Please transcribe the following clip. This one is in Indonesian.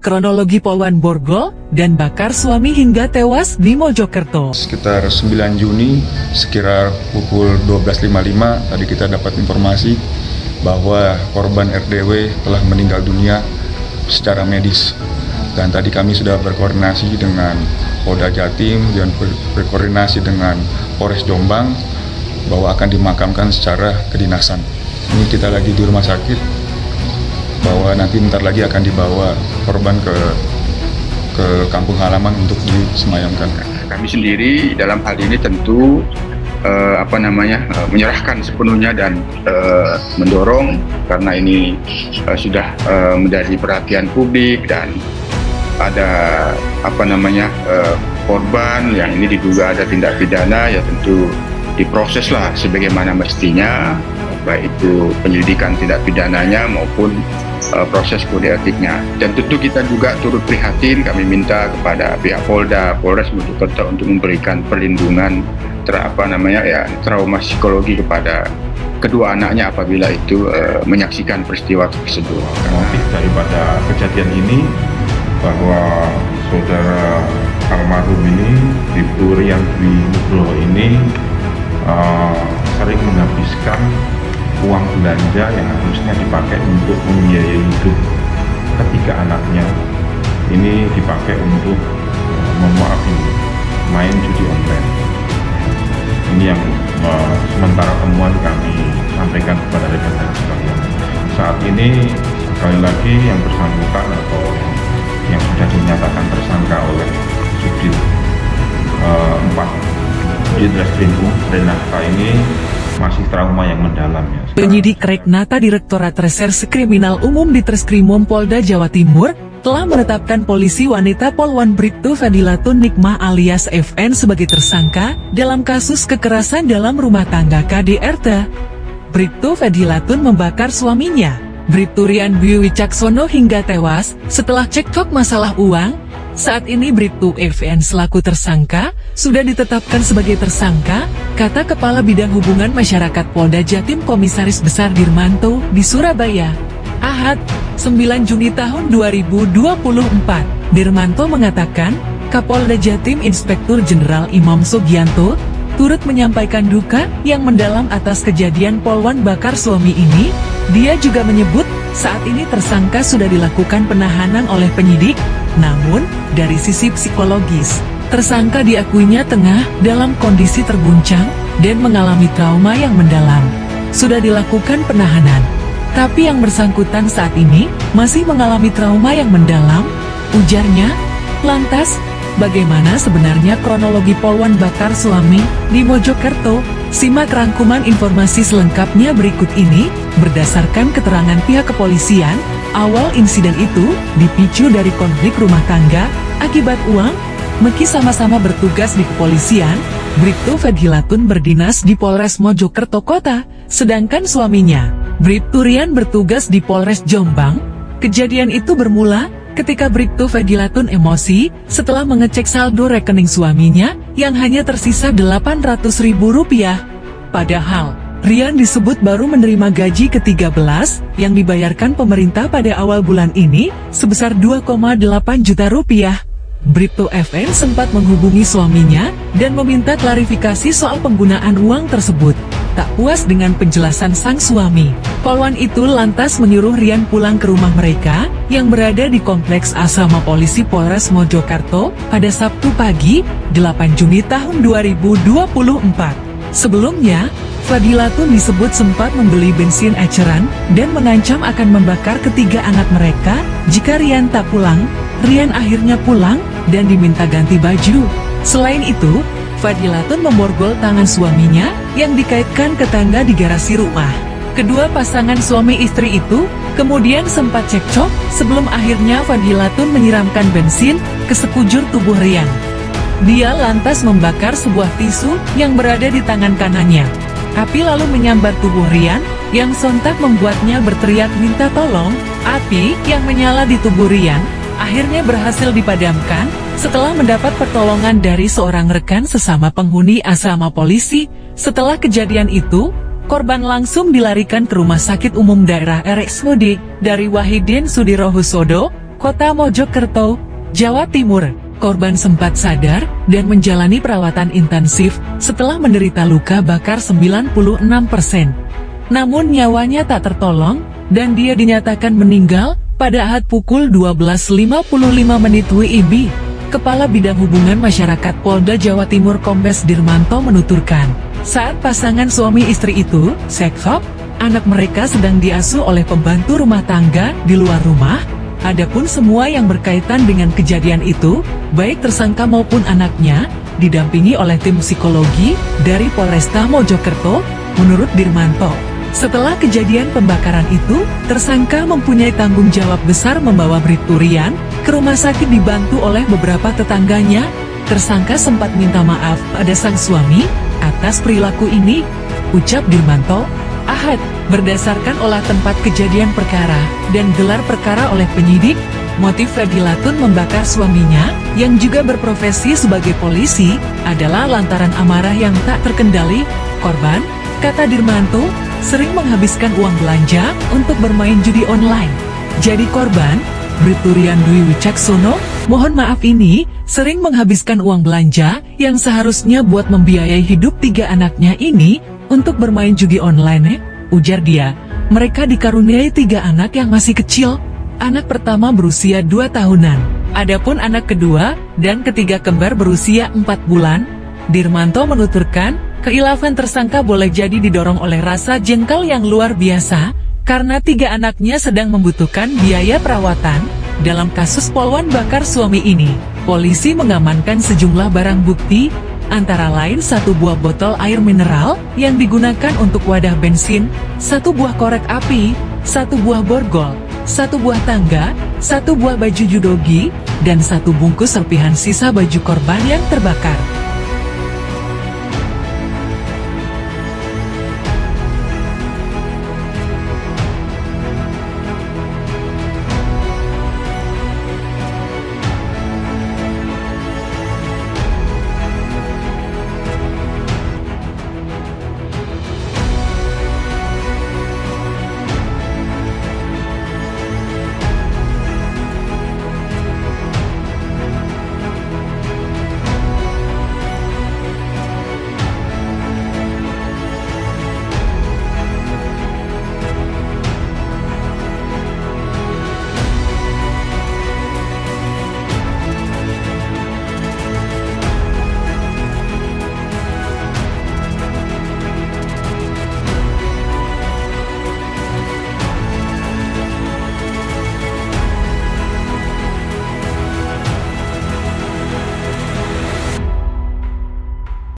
kronologi Polwan borgol dan bakar suami hingga tewas di Mojokerto. Sekitar 9 Juni, sekira pukul 12.55, tadi kita dapat informasi bahwa korban RDW telah meninggal dunia secara medis. Dan tadi kami sudah berkoordinasi dengan Polda Jatim dan berkoordinasi dengan Polres Jombang bahwa akan dimakamkan secara kedinasan. Ini kita lagi di rumah sakit, bahwa nanti bentar lagi akan dibawa korban ke kampung halaman untuk disemayamkan. Kami sendiri dalam hal ini tentu menyerahkan sepenuhnya dan mendorong, karena ini sudah menjadi perhatian publik dan ada korban yang ini diduga ada tindak pidana, ya tentu diproseslah sebagaimana mestinya, baik itu penyelidikan tindak pidananya maupun proses kode etiknya. Dan tentu kita juga turut prihatin, kami minta kepada pihak Polda, Polres Mojokerto untuk memberikan perlindungan trauma psikologi kepada kedua anaknya apabila itu menyaksikan peristiwa tersebut. Motif daripada kejadian ini bahwa saudara almarhum ini, Bribtu Rian Dwi Nugroho ini sering menghabiskan uang belanja yang harusnya dipakai untuk membiayai hidup ketiga anaknya. Ini dipakai untuk main judi online. Ini yang sementara temuan kami sampaikan kepada rekan-rekan sekalian. Saat ini sekali lagi yang bersangkutan atau yang sudah dinyatakan tersangka oleh Subdit 4 Ditreskrimum Renata ini masih trauma yang mendalam ya. Penyidik Reknata Direktorat Reserse Kriminal Umum Ditreskrimum Polda Jawa Timur telah menetapkan polisi wanita Polwan Bribtu Fadilatun Nikmah alias FN sebagai tersangka dalam kasus kekerasan dalam rumah tangga KDRT. Bribtu Fadilatun membakar suaminya, Bribtu Rian Dwi Wicaksono, hingga tewas setelah cekcok masalah uang. Saat ini Bribtu FN selaku tersangka sudah ditetapkan sebagai tersangka, kata Kepala Bidang Hubungan Masyarakat Polda Jatim Komisaris Besar Dirmanto di Surabaya. Ahad, 9 Juni tahun 2024, Dirmanto mengatakan, Kapolda Jatim Inspektur Jenderal Imam Sugianto turut menyampaikan duka yang mendalam atas kejadian Polwan bakar suami ini. Dia juga menyebut saat ini tersangka sudah dilakukan penahanan oleh penyidik, namun dari sisi psikologis, tersangka diakuinya tengah dalam kondisi terguncang dan mengalami trauma yang mendalam. Sudah dilakukan penahanan, tapi yang bersangkutan saat ini masih mengalami trauma yang mendalam, ujarnya. Lantas, bagaimana sebenarnya kronologi Polwan bakar suami di Mojokerto? Simak rangkuman informasi selengkapnya berikut ini. Berdasarkan keterangan pihak kepolisian, awal insiden itu dipicu dari konflik rumah tangga akibat uang. Meski sama-sama bertugas di kepolisian, Bribtu Fadilatun berdinas di Polres Mojokerto Kota, sedangkan suaminya, Bribtu Rian, bertugas di Polres Jombang. Kejadian itu bermula ketika Bribtu Fadilatun emosi setelah mengecek saldo rekening suaminya yang hanya tersisa Rp800.000. Padahal Rian disebut baru menerima gaji ke-13 yang dibayarkan pemerintah pada awal bulan ini sebesar Rp2,8 juta. Bribtu FN sempat menghubungi suaminya dan meminta klarifikasi soal penggunaan uang tersebut. Tak puas dengan penjelasan sang suami, Polwan itu lantas menyuruh Rian pulang ke rumah mereka yang berada di Kompleks Asrama Polisi Polres Mojokerto pada Sabtu pagi, 8 Juni tahun 2024. Sebelumnya, Fadilatun disebut sempat membeli bensin eceran dan mengancam akan membakar ketiga anak mereka jika Rian tak pulang. Rian akhirnya pulang dan diminta ganti baju. Selain itu, Fadilatun memborgol tangan suaminya yang dikaitkan ke tangga di garasi rumah. Kedua pasangan suami istri itu kemudian sempat cekcok sebelum akhirnya Fadilatun menyiramkan bensin ke sekujur tubuh Rian. Dia lantas membakar sebuah tisu yang berada di tangan kanannya. Api lalu menyambar tubuh Rian yang sontak membuatnya berteriak minta tolong. Api yang menyala di tubuh Rian akhirnya berhasil dipadamkan setelah mendapat pertolongan dari seorang rekan sesama penghuni asrama polisi. Setelah kejadian itu, korban langsung dilarikan ke Rumah Sakit Umum Daerah RSUD dari Wahidin Sudirohusodo. Kota Mojokerto, Jawa Timur. Korban sempat sadar dan menjalani perawatan intensif setelah menderita luka bakar 96%. Namun nyawanya tak tertolong dan dia dinyatakan meninggal pada Ahad pukul 12.55 WIB. Kepala Bidang Hubungan Masyarakat Polda Jawa Timur Kombes Dirmanto menuturkan, saat pasangan suami istri itu, seksop, anak mereka sedang diasuh oleh pembantu rumah tangga di luar rumah. Adapun semua yang berkaitan dengan kejadian itu, baik tersangka maupun anaknya, didampingi oleh tim psikologi dari Polresta Mojokerto, menurut Dirmanto. Setelah kejadian pembakaran itu, tersangka mempunyai tanggung jawab besar membawa Bribtu Rian ke rumah sakit dibantu oleh beberapa tetangganya. Tersangka sempat minta maaf pada sang suami atas perilaku ini, ucap Dirmanto. Ahad, berdasarkan olah tempat kejadian perkara dan gelar perkara oleh penyidik, motif Fadilatun membakar suaminya, yang juga berprofesi sebagai polisi, adalah lantaran amarah yang tak terkendali. Korban, kata Dirmanto, sering menghabiskan uang belanja untuk bermain judi online. Jadi korban, Bribtu Rian Dwi Wicaksono, mohon maaf ini, sering menghabiskan uang belanja yang seharusnya buat membiayai hidup 3 anaknya ini untuk bermain judi online, ujar dia. Mereka dikaruniai 3 anak yang masih kecil. Anak pertama berusia 2 tahunan. Adapun anak kedua dan ketiga kembar berusia 4 bulan. Dirmanto menuturkan, keilafan tersangka boleh jadi didorong oleh rasa jengkel yang luar biasa, karena 3 anaknya sedang membutuhkan biaya perawatan. Dalam kasus poluan bakar suami ini, polisi mengamankan sejumlah barang bukti, antara lain 1 buah botol air mineral yang digunakan untuk wadah bensin, 1 buah korek api, 1 buah borgol, 1 buah tangga, 1 buah baju judogi, dan 1 bungkus serpihan sisa baju korban yang terbakar.